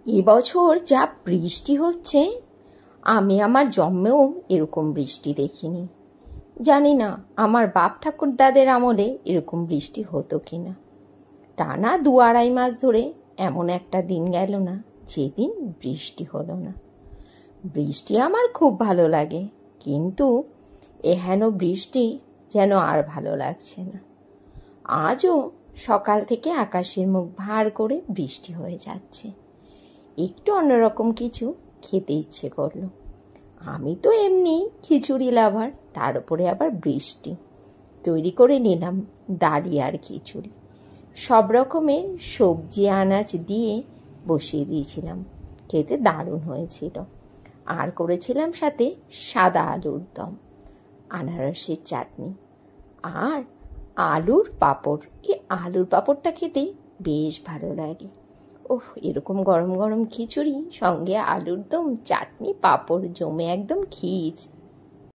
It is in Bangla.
এবছর যা বৃষ্টি হচ্ছে, আমি আমার জন্মেও এরকম বৃষ্টি দেখিনি। জানি না আমার বাপ ঠাকুরদাদের আমলে এরকম বৃষ্টি হতো কিনা। টানা 2-2.5 মাস ধরে এমন একটা দিন গেল না যেদিন বৃষ্টি হলো না। বৃষ্টি আমার খুব ভালো লাগে, কিন্তু এহেন বৃষ্টি যেন আর ভালো লাগছে না। আজও সকাল থেকে আকাশের মুখ ভার করে বৃষ্টি হয়ে যাচ্ছে। একটু অন্যরকম কিছু খেতে ইচ্ছে করলো। আমি তো এমনি খিচুড়ি লাভার, তার উপরে আবার বৃষ্টি। তৈরি করে নিলাম ডালিয়ার খিচুড়ি। সব রকমের সবজি আনাজ দিয়ে বসিয়ে দিয়েছিলাম, খেতে দারুণ হয়েছিল। আর করেছিলাম সাথে সাদা আলুর দম, আনারসের চাটনি আর আলুর পাঁপড়। এই আলুর পাঁপড়টা খেতে বেশ ভালো লাগে। ওহ, এরকম গরম গরম খিচুড়ি সঙ্গে আলুর দম, চাটনি, পাঁপড় জমে একদম খিচ।